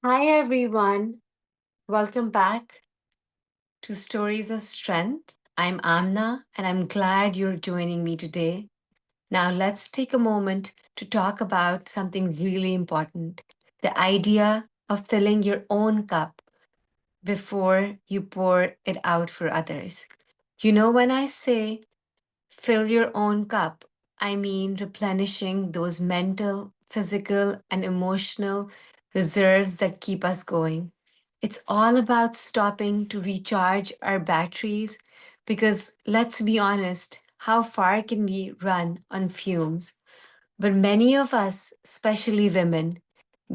Hi, everyone. Welcome back to Stories of Strength. I'm Amna, and I'm glad you're joining me today. Now, let's take a moment to talk about something really important, the idea of filling your own cup before you pour it out for others. When I say fill your own cup, I mean replenishing those mental, physical, and emotional reserves that keep us going. It's all about stopping to recharge our batteries because let's be honest, how far can we run on fumes? But many of us, especially women,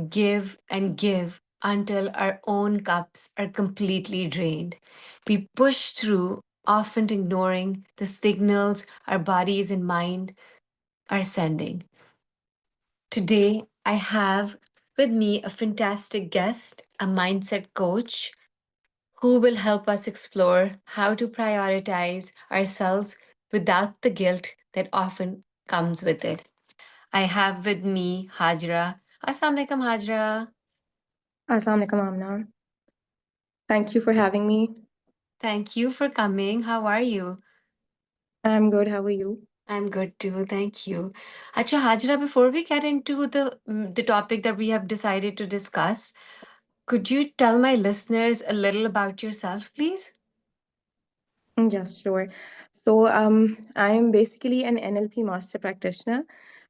give and give until our own cups are completely drained. We push through, often ignoring the signals our bodies and mind are sending. Today, I have with me a fantastic guest, a mindset coach who will help us explore how to prioritize ourselves without the guilt that often comes with it. I have with me Hajra. Assalamu alaikum, Hajra. Assalamu alaikum, Amna. Thank you for having me. Thank you for coming. How are you? I'm good. How are you? I'm good too. Thank you. Acha Hajra, before we get into the topic that we have decided to discuss, could you tell my listeners a little about yourself, please? Yes, sure. I'm basically an NLP master practitioner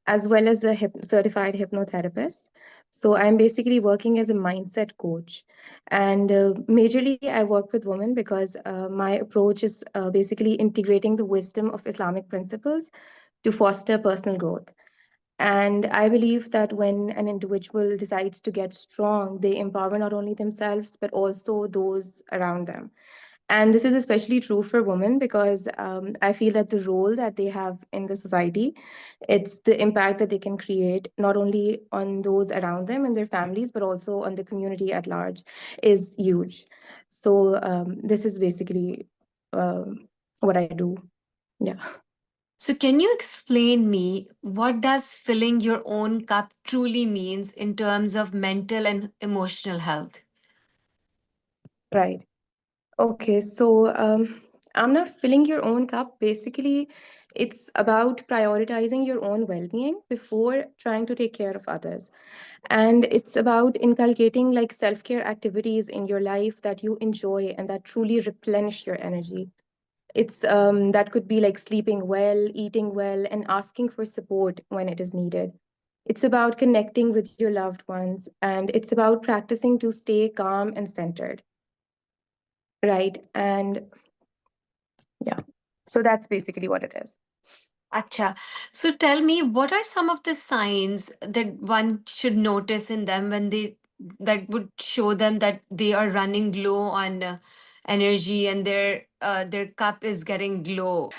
as well as a certified hypnotherapist. So, I'm basically working as a mindset coach. And majorly, I work with women because my approach is basically integrating the wisdom of Islamic principles to foster personal growth. And I believe that when an individual decides to get strong, they empower not only themselves, but also those around them. And this is especially true for women because I feel that the role that they have in the society, it's the impact that they can create not only on those around them and their families, but also on the community at large is huge. This is basically what I do. Yeah. So can you explain me what does filling your own cup truly means in terms of mental and emotional health? Right. Okay, I'm not filling your own cup. Basically, it's about prioritizing your own well being before trying to take care of others. And it's about inculcating like self care activities in your life that you enjoy and that truly replenish your energy. It's that could be like sleeping well, eating well, and asking for support when it is needed. It's about connecting with your loved ones, and it's about practicing to stay calm and centered. Right. And yeah. So that's basically what it is. Acha. So tell me, what are some of the signs that one should notice in them when they that would show them that they are running low on energy and their cup is getting low?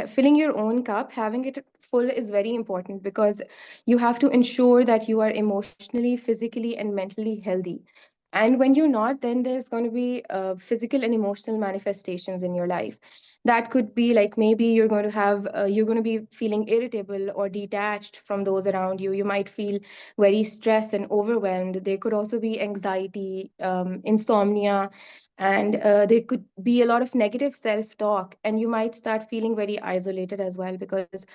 Filling your own cup, having it full is very important because you have to ensure that you are emotionally, physically, and mentally healthy. And when you're not, then there's going to be physical and emotional manifestations in your life. That could be like maybe you're going to be feeling irritable or detached from those around you. You might feel very stressed and overwhelmed. There could also be anxiety, insomnia, and there could be a lot of negative self-talk, and you might start feeling very isolated as well because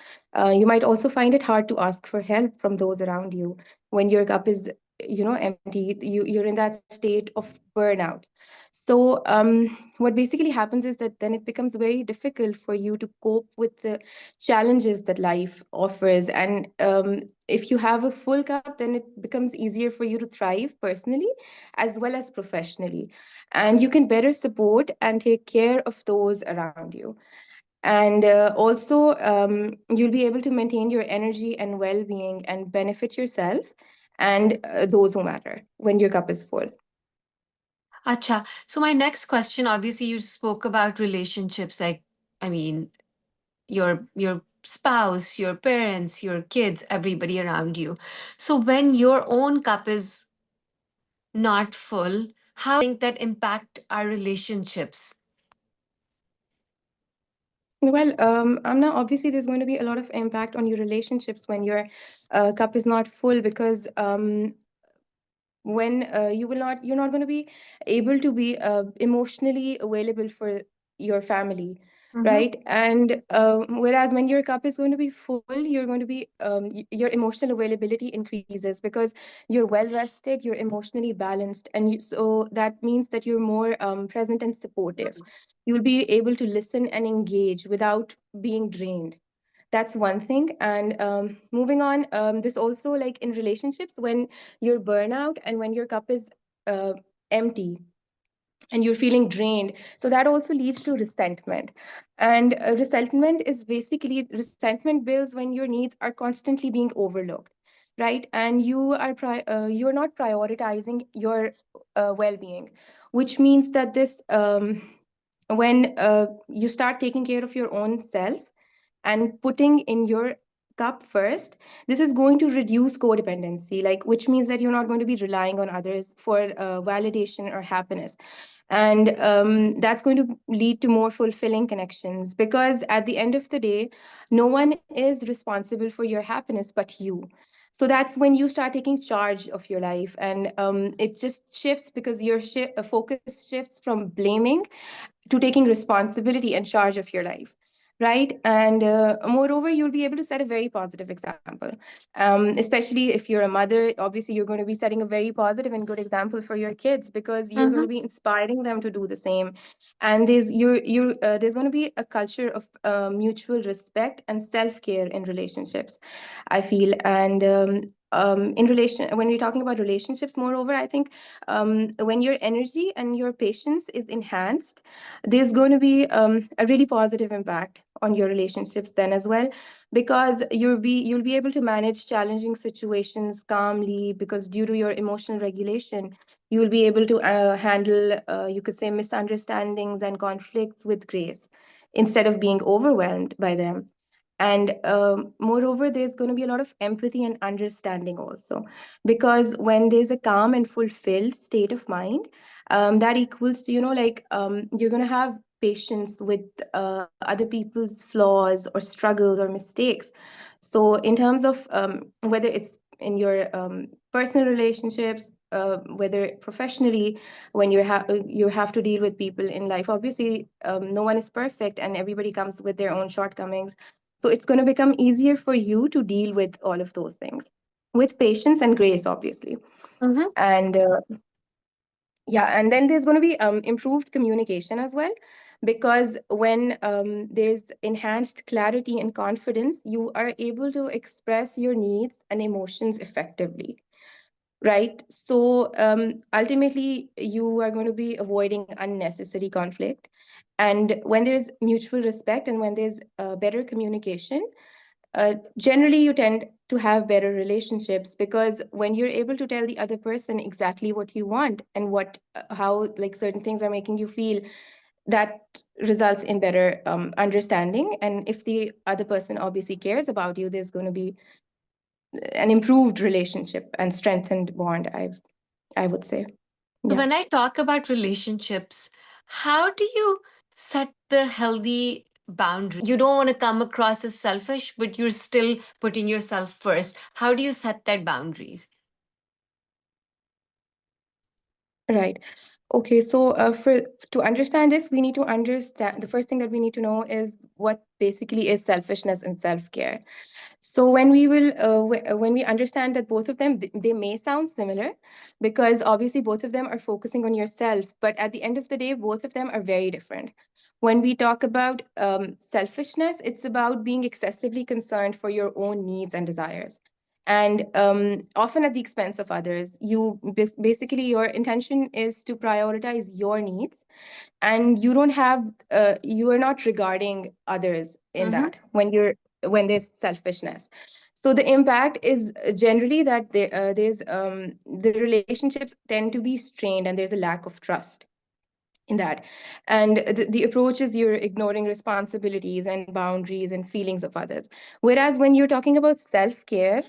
you might also find it hard to ask for help from those around you when your cup is empty. You're in that state of burnout. What basically happens is that then it becomes very difficult for you to cope with the challenges that life offers. And if you have a full cup, then it becomes easier for you to thrive personally as well as professionally, and you can better support and take care of those around you. And also, you'll be able to maintain your energy and well being and benefit yourself and those who matter when your cup is full. Acha. So my next question, obviously, you spoke about relationships, like I mean, your spouse, your parents, your kids, everybody around you. So when your own cup is not full, how think that impact our relationships? Well, Amna, obviously, there's going to be a lot of impact on your relationships when your cup is not full because when you're not going to be able to be emotionally available for your family, Mm-hmm. right? And whereas when your cup is going to be full, you're going to be your emotional availability increases because you're well rested, you're emotionally balanced, and so that means that you're more present and supportive. You'll be able to listen and engage without being drained. That's one thing. And moving on, this also, like in relationships, when you're burnout and when your cup is uh, empty and you're feeling drained, so that also leads to resentment. And resentment builds when your needs are constantly being overlooked, right? And you're not prioritizing your well-being, which means that this when you start taking care of your own self and putting in your cup first, this is going to reduce codependency, like, which means that you're not going to be relying on others for validation or happiness. And that's going to lead to more fulfilling connections, because at the end of the day, no one is responsible for your happiness but you. So that's when you start taking charge of your life, and it just shifts, because your focus shifts from blaming to taking responsibility and charge of your life, right? And moreover, you'll be able to set a very positive example, especially if you're a mother. Obviously, you're going to be setting a very positive and good example for your kids, because you're going to Mm-hmm. be inspiring them to do the same. And there's going to be a culture of mutual respect and self-care in relationships, I feel. And in relation when we're talking about relationships, moreover, I think when your energy and your patience is enhanced, there's going to be a really positive impact on your relationships then as well, because you'll be able to manage challenging situations calmly, because due to your emotional regulation, you will be able to handle, you could say, misunderstandings and conflicts with grace instead of being overwhelmed by them. And moreover, there's going to be a lot of empathy and understanding also, because when there's a calm and fulfilled state of mind, that equals to, like, you're going to have patience with other people's flaws or struggles or mistakes. So in terms of whether it's in your personal relationships, whether professionally, when you have to deal with people in life, obviously no one is perfect and everybody comes with their own shortcomings. So it's going to become easier for you to deal with all of those things with patience and grace, obviously. Mm-hmm. And yeah, and then there's going to be improved communication as well, because when there's enhanced clarity and confidence, you are able to express your needs and emotions effectively, right? So ultimately, you are going to be avoiding unnecessary conflict. And when there's mutual respect and when there's better communication, generally you tend to have better relationships, because when you're able to tell the other person exactly what you want and what how, like, certain things are making you feel, that results in better understanding. And if the other person obviously cares about you, there's going to be an improved relationship and strengthened bond, I would say. So Yeah. when I talk about relationships, how do you set the healthy boundaries? You don't want to come across as selfish, but you're still putting yourself first. How do you set that boundaries? Right. Okay, so for to understand this, we need to understand, the first thing that we need to know is what basically is selfishness and self-care. So when we understand that both of them, they may sound similar, because obviously both of them are focusing on yourself, but at the end of the day, both of them are very different. When we talk about selfishness, it's about being excessively concerned for your own needs and desires, and often at the expense of others. Basically, your intention is to prioritize your needs, and you are not regarding others in Mm-hmm. that when there's selfishness. So the impact is generally that the relationships tend to be strained, and there's a lack of trust in that. And the approach is you're ignoring responsibilities and boundaries and feelings of others. Whereas when you're talking about self-care,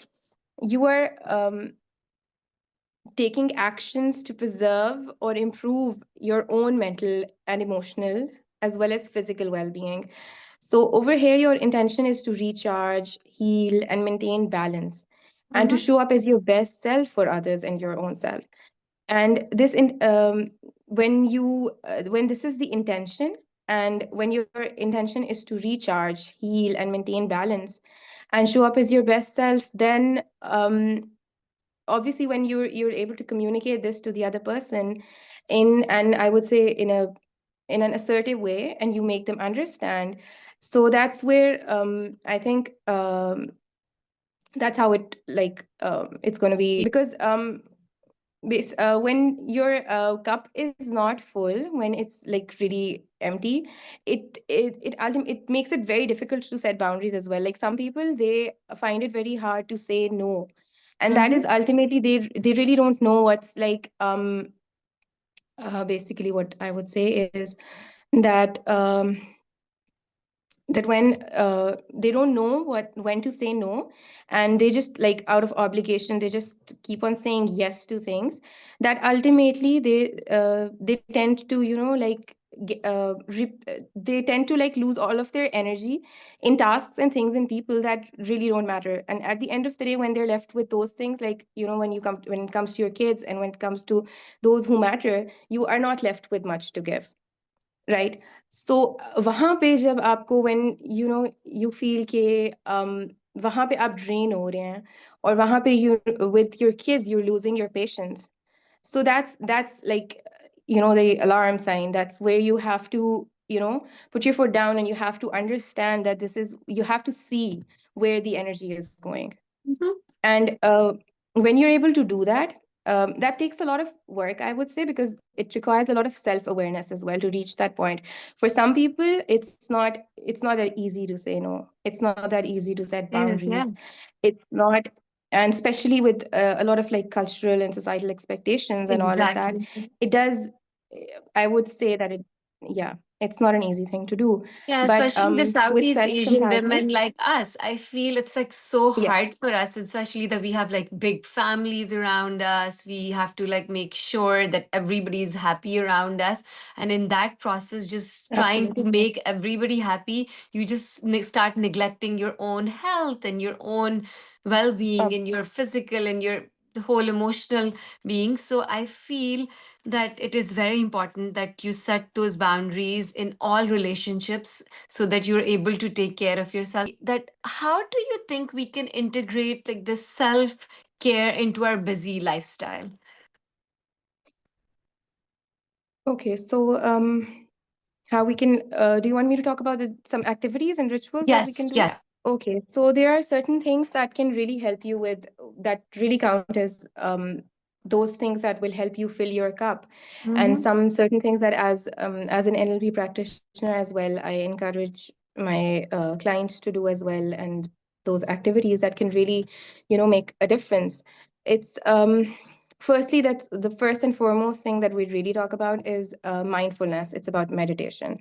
you are taking actions to preserve or improve your own mental and emotional as well as physical well-being. So over here, your intention is to recharge, heal, and maintain balance. and to Mm-hmm. show up as your best self for others and your own self. And when this is the intention, and when your intention is to recharge, heal, and maintain balance and show up as your best self, then obviously when you're able to communicate this to the other person in, and I would say in an assertive way, and you make them understand. So that's where I think that's how it like it's going to be, because when your cup is not full, when it's like really empty, it makes it very difficult to set boundaries as well. Like some people, they find it very hard to say no, and that is Mm-hmm. ultimately they really don't know what's like basically what I would say is that that when they don't know what when to say no, and they just like out of obligation they just keep on saying yes to things, that ultimately they tend to they tend to like lose all of their energy in tasks and things and people that really don't matter. And at the end of the day, when they're left with those things, like when it comes to your kids and when it comes to those who matter, you are not left with much to give, right. So वहाँ पे जब आपको when you feel के वहाँ पे आप drain हो रहे हैं, और वहाँ पे you with your kids you're losing your patience. So that's like the alarm sign. That's where you have to put your foot down, and you have to understand that this is you have to see where the energy is going. Mm-hmm. And when you're able to do that, that takes a lot of work, I would say, because it requires a lot of self-awareness as well to reach that point. For some people, it's not that easy to say no. It's not that easy to set Yes, boundaries. yeah. It's not, and especially with a lot of like cultural and societal expectations and all of that, Exactly. it does. I would say that yeah, it's not an easy thing to do. Yeah, But especially the with Southeast Asian self-compassion, women like us. I feel it's like so yeah, hard for us, especially that we have like big families around us. We have to like make sure that everybody's happy around us. And in that process, just trying to absolutely. make everybody happy, you just start neglecting your own health and your own well-being and your physical and your the whole emotional being. So I feel that it is very important that you set those boundaries in all relationships so that you're able to take care of yourself. That how do you think we can integrate like this self care into our busy lifestyle? Okay, so how we can do you want me to talk about some activities and rituals that we can Yes, do? yes. Okay, so there are certain things that can really help you with that really count as those things that will help you fill your cup, and Mm-hmm. some certain things that as an NLP practitioner as well, I encourage my clients to do as well, and those activities that can really, make a difference. It's firstly, that's the first and foremost thing that we really talk about is mindfulness. It's about meditation.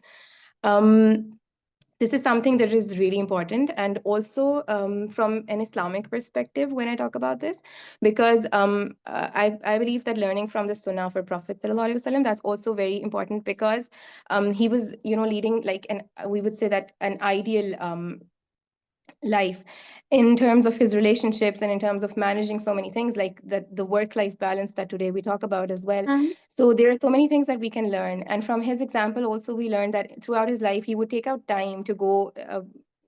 Um, this is something that is really important, and also from an Islamic perspective when I talk about this, because I believe that learning from the Sunnah of our Prophet sallallahu alaihi wasallam, that's also very important, because he was leading like an we would say that an ideal life in terms of his relationships and in terms of managing so many things, like the work life balance that today we talk about as well. So there are so many things that we can learn, and from his example also we learned that throughout his life he would take out time to go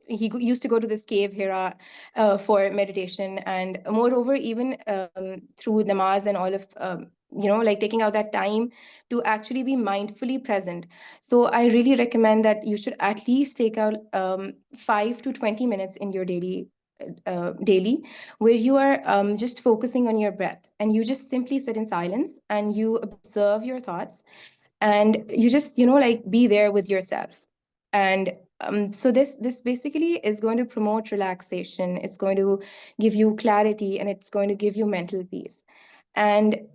used to go to this cave Hira for meditation, and moreover even through namaz and all of like taking out that time to actually be mindfully present. So I really recommend that you should at least take out 5 to 20 minutes in your daily, where you are just focusing on your breath, and you just simply sit in silence and you observe your thoughts, and you just like be there with yourself. And so this basically is going to promote relaxation. It's going to give you clarity, and it's going to give you mental peace. And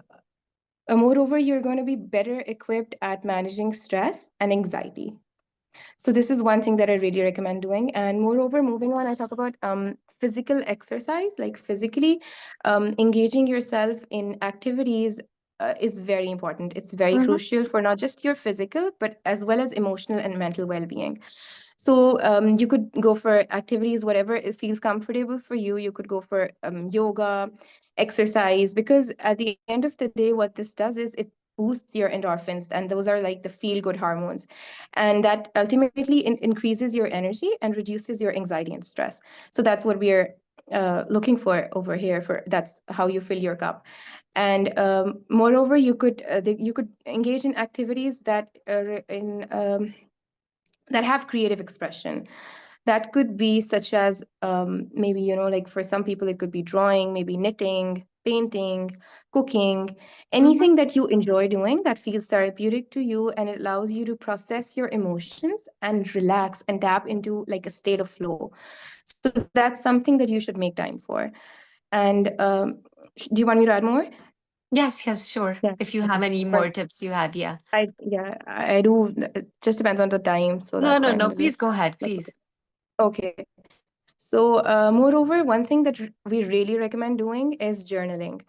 moreover, you're going to be better equipped at managing stress and anxiety. So this is one thing that I really recommend doing. And moreover, moving on, I talk about physical exercise, like physically engaging yourself in activities is very important. It's very Mm-hmm. crucial for not just your physical, but as well as emotional and mental well-being. So you could go for activities, whatever it feels comfortable for you. You could go for yoga, exercise, because at the end of the day, what this does is it boosts your endorphins, and those are like the feel good hormones. And that ultimately increases your energy and reduces your anxiety and stress. So that's what we're looking for over here. For that's how you fill your cup. And moreover, you could engage in activities that are in that have creative expression. That could be such as maybe, like for some people it could be drawing, maybe knitting, painting, cooking, Mm-hmm. anything that you enjoy doing that feels therapeutic to you, and it allows you to process your emotions and relax and tap into like a state of flow. So that's something that you should make time for. And do you want me to add more? Yes, yes, sure. Yeah. If you have any But more tips you have, yeah. I do. It just depends on the time, so No, that's no, why I'm no. a little Please go ahead, like, please. okay. So, moreover, one thing that we really recommend doing is journaling.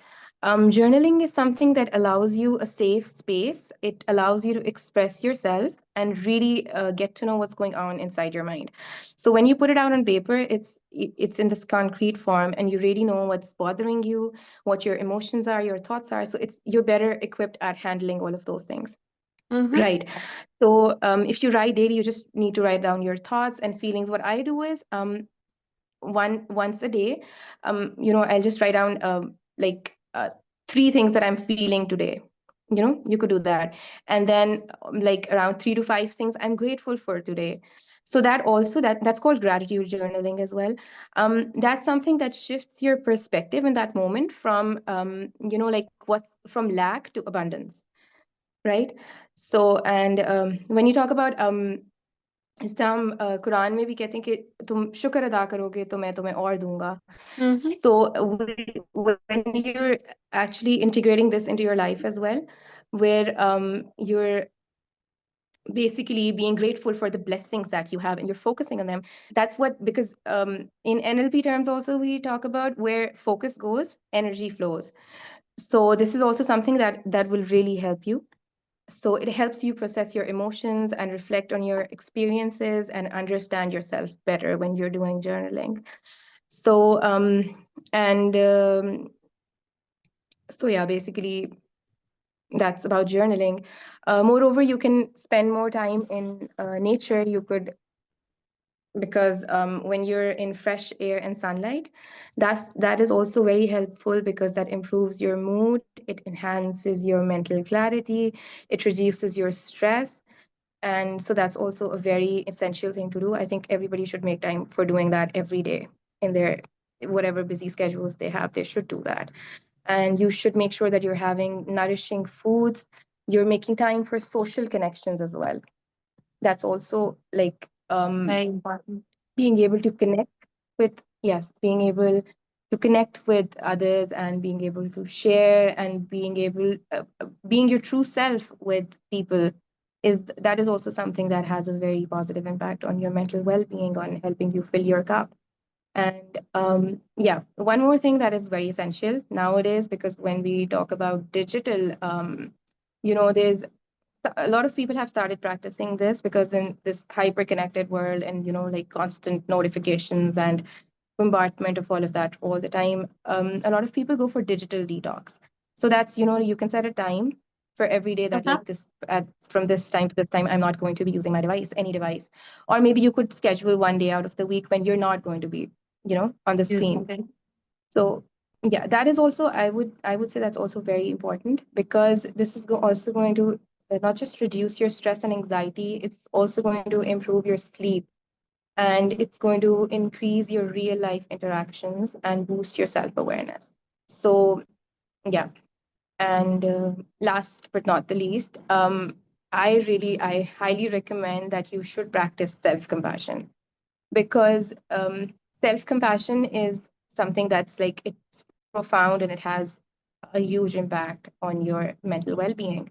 Journaling is something that allows you a safe space. It allows you to express yourself and really get to know what's going on inside your mind. So when you put it out on paper, it's in this concrete form, and you really know what's bothering you, what your emotions are, your thoughts are. So it's you're better equipped at handling all of those things. Mm-hmm. Right. So if you write daily, you just need to write down your thoughts and feelings. What I do is once a day, I'll just write down like three things that I'm feeling today. You could do that. And then like around 3 to 5 things I'm grateful for today. So that also that's called gratitude journaling as well. That's something that shifts your perspective in that moment from like what from lack to abundance, right? So and when you talk about इससे हम कुरान में भी कहते हैं कि तुम शुक्र अदा करोगे तो मैं तुम्हें और दूंगा. Mm-hmm. So when you're actually integrating this into your life as well, where you're basically being grateful for the blessings that you have and you're focusing on them. That's what, because in NLP terms also we talk about where focus goes, energy flows. So this is also something that will really help you. So it helps you process your emotions and reflect on your experiences and understand yourself better when you're doing journaling. So and so yeah, basically that's about journaling. Moreover, you can spend more time in nature. You could, because when you're in fresh air and sunlight, that is also very helpful because that improves your mood, it enhances your mental clarity, it reduces your stress. And so that's also a very essential thing to do. I think everybody should make time for doing that every day in their whatever busy schedules they have. They should do that. And you should make sure that you're having nourishing foods. You're making time for social connections as well. That's also like Very important. being able to connect with, yes, being able to connect with others and being able to share and being your true self with people, is also something that has a very positive impact on your mental well-being, on helping you fill your cup. And yeah, one more thing that is very essential nowadays, because when we talk about digital, there's a lot of people have started practicing this, because in this hyper connected world and like constant notifications and bombardment of all of that all the time, a lot of people go for digital detox. So that's, you can set a time for every day that, Uh-huh. like, from this time to this time I'm not going to be using my device, any device. Or maybe you could schedule one day out of the week when you're not going to be on the screen. Using it. So yeah, that is also, I would say that's also very important, because this is also going to not just reduce your stress and anxiety, it's also going to improve your sleep, and it's going to increase your real life interactions and boost your self awareness. So yeah, and last but not the least, I highly recommend that you should practice self compassion, because self compassion is something that's like, it's profound and it has a huge impact on your mental well-being.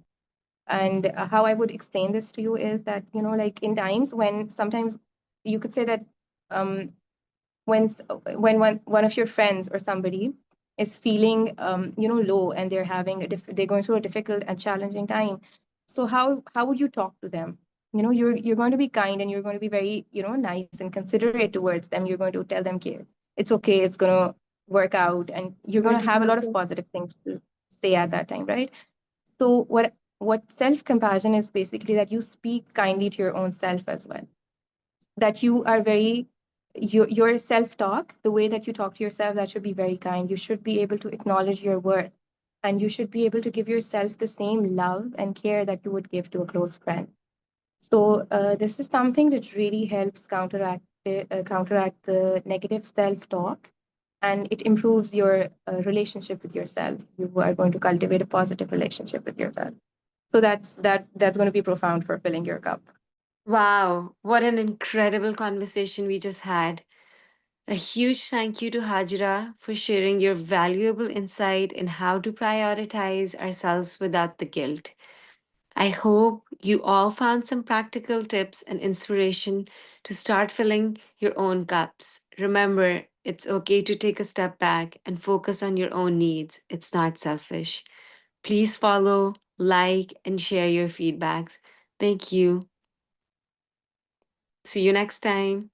And how I would explain this to you is that, like in times when sometimes you could say that um, when one of your friends or somebody is feeling low, and they're having they're going through a difficult and challenging time. So how would you talk to them? You're going to be kind, and you're going to be very, nice and considerate towards them. You're going to tell them, "Okay, it's okay, it's going to work out," and you're going to have a lot of positive things to say at that time, right? So what self compassion is basically that you speak kindly to your own self as well, that you are very, your self talk, the way that you talk to yourself, that should be very kind. You should be able to acknowledge your worth, and you should be able to give yourself the same love and care that you would give to a close friend. So this is something that really helps counteract the negative self-talk, and it improves your relationship with yourself. You are going to cultivate a positive relationship with yourself. So that's going to be profound for filling your cup. Wow, what an incredible conversation we just had. A huge thank you to Hajra for sharing your valuable insight in how to prioritize ourselves without the guilt. I hope you all found some practical tips and inspiration to start filling your own cups. Remember, it's okay to take a step back and focus on your own needs. It's not selfish. Please follow, like, and share your feedbacks. Thank you. See you next time.